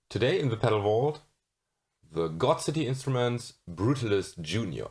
Today in the pedal vault, the Godcity Instruments Brutalist Junior.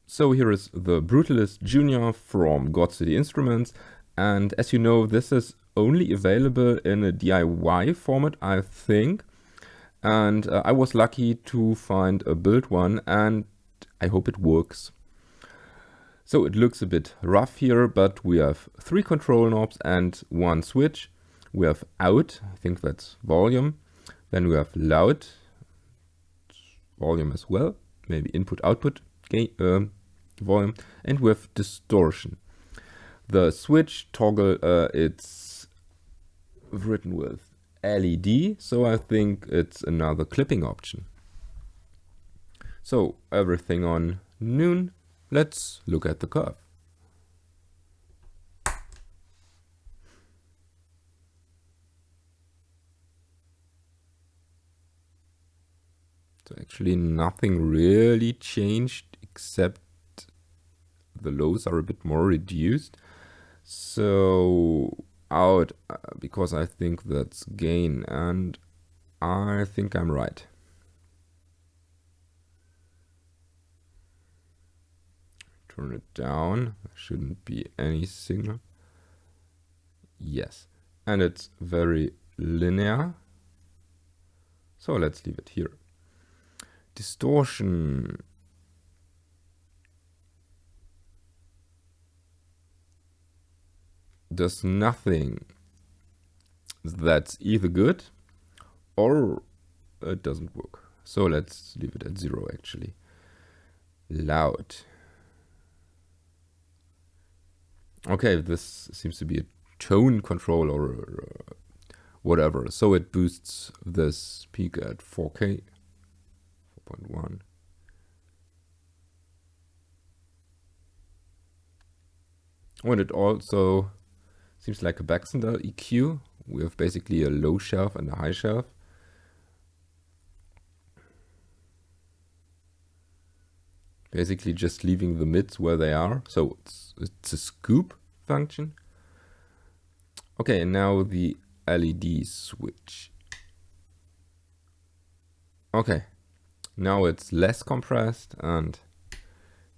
So here is the Brutalist Junior from Godcity Instruments, and as you know, this is only available in a DIY format, I think, and I was lucky to find a built one, and I hope it works. So it looks a bit rough here, but we have 3 control knobs and 1 switch. We have out, I think that's volume, then we have loud, volume as well, maybe input output gain, volume, and we have distortion. The switch toggle, it's written with LED, so I think it's another clipping option. So everything on noon. Let's look at the curve. So actually nothing really changed except the lows are a bit more reduced. So out, because I think that's gain, and I think I'm right. Turn it down, there shouldn't be any signal. Yes, and it's very linear. So let's leave it here. Distortion. Does nothing. That's either good or it doesn't work. So let's leave it at 0 actually. Loud. Okay, this seems to be a tone control or whatever. So it boosts this peak at 4K, 4.1. And it also seems like a Baxendale EQ. We have basically a low shelf and a high shelf. Basically just leaving the mids where they are. So it's a scoop function. Okay, and now the LED switch. Okay, now it's less compressed and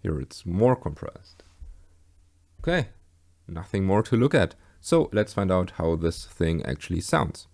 here it's more compressed. Okay, nothing more to look at. So let's find out how this thing actually sounds.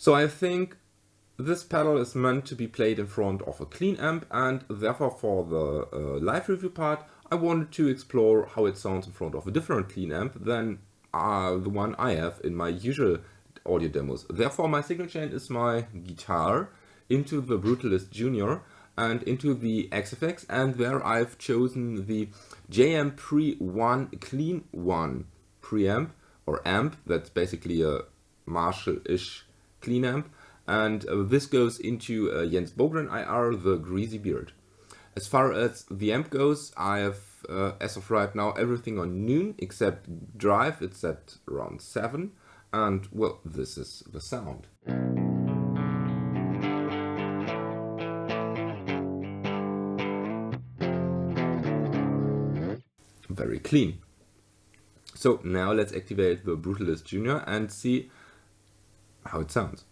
So I think this pedal is meant to be played in front of a clean amp, and therefore for the live review part I wanted to explore how it sounds in front of a different clean amp than the one I have in my usual audio demos. Therefore my signal chain is my guitar into the Brutalist Junior and into the XFX, and there I've chosen the JM Pre 1 Clean 1 preamp or amp. That's basically a Marshall-ish clean amp, and this goes into Jens Bogren IR, the Greasy Beard. As far as the amp goes, I have as of right now everything on noon except drive. It's at around 7, and well, this is the sound. Very clean. So now let's activate the Brutalist Junior and see how it sounds.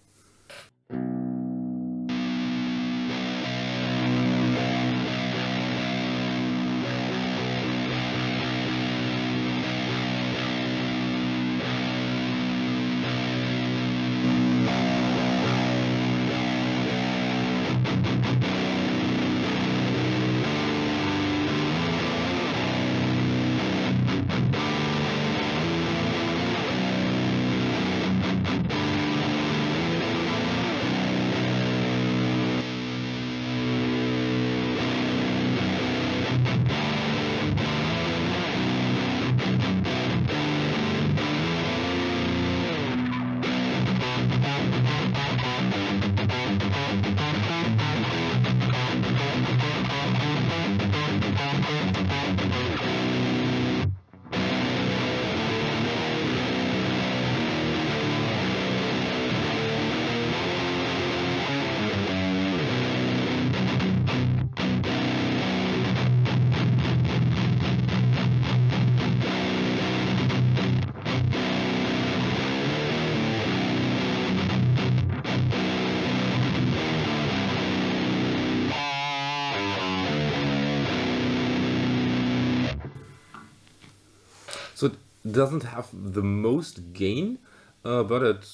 So it doesn't have the most gain, but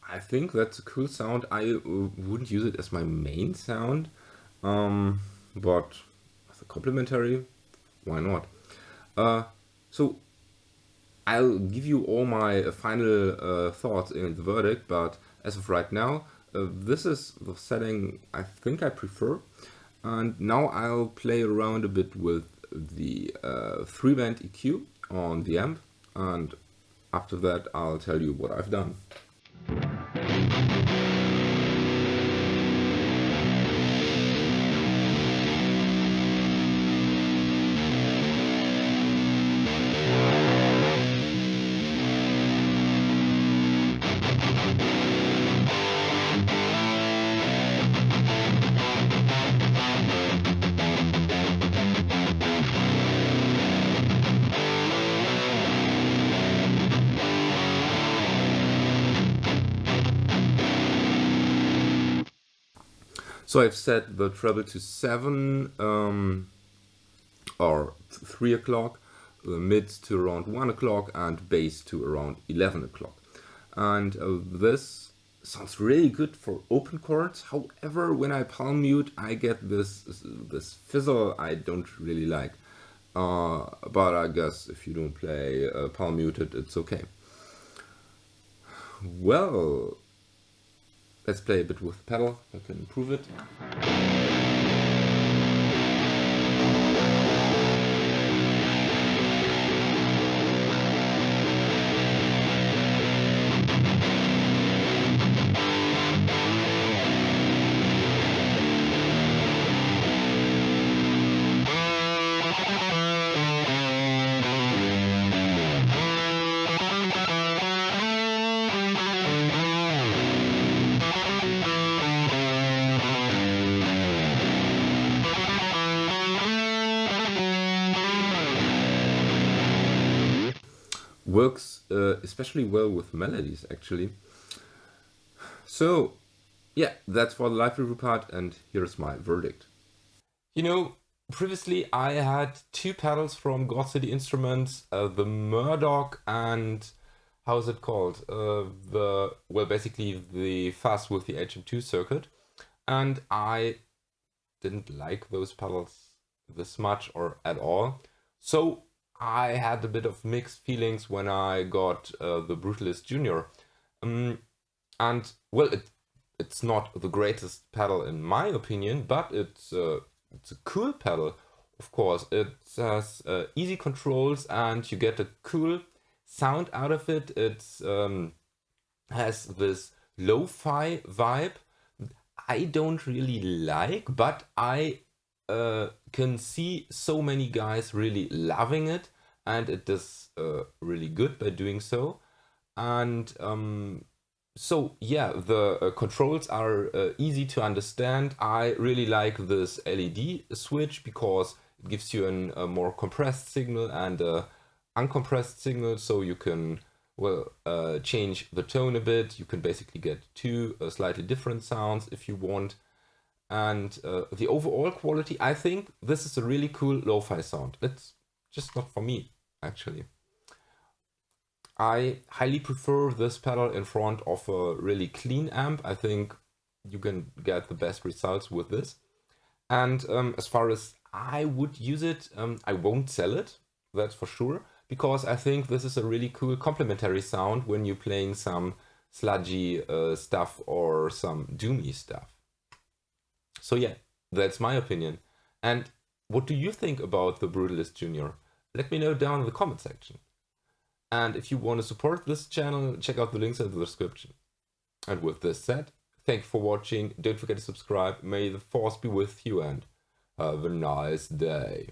I think that's a cool sound. I wouldn't use it as my main sound, but as a complementary, why not? So I'll give you all my final thoughts in the verdict, but as of right now, this is the setting I think I prefer. And now I'll play around a bit with the 3-band EQ on the amp, and after that I'll tell you what I've done. So I've set the treble to 7 or 3 o'clock, the mids to around 1 o'clock, and bass to around 11 o'clock. And this sounds really good for open chords. However, when I palm mute, I get this fizzle I don't really like. But I guess if you don't play palm muted, it's okay. Well, let's play a bit with the pedal. I can improve it. Works especially well with melodies, actually. So yeah, that's for the live review part, and here's my verdict. You know, previously I had 2 pedals from Godcity Instruments, the Murdoch and how is it called? Basically the fuzz with the HM2 circuit, and I didn't like those pedals this much or at all. So I had a bit of mixed feelings when I got the Brutalist Junior. And well, it's not the greatest pedal in my opinion, but it's a cool pedal. Of course, it has easy controls and you get a cool sound out of it. It has this lo-fi vibe I don't really like, but I can see so many guys really loving it, and it is really good by doing so. And so yeah, the controls are easy to understand. I really like this LED switch because it gives you a more compressed signal and a uncompressed signal, so you can change the tone a bit. You can basically get two slightly different sounds if you want. And the overall quality, I think this is a really cool lo-fi sound. It's just not for me, actually. I highly prefer this pedal in front of a really clean amp. I think you can get the best results with this. And as far as I would use it, I won't sell it, that's for sure, because I think this is a really cool complementary sound when you're playing some sludgy stuff or some doomy stuff. So yeah, that's my opinion. And what do you think about the Brutalist Junior? Let me know down in the comment section. And if you want to support this channel, check out the links in the description. And with this said, thank you for watching. Don't forget to subscribe. May the force be with you and have a nice day.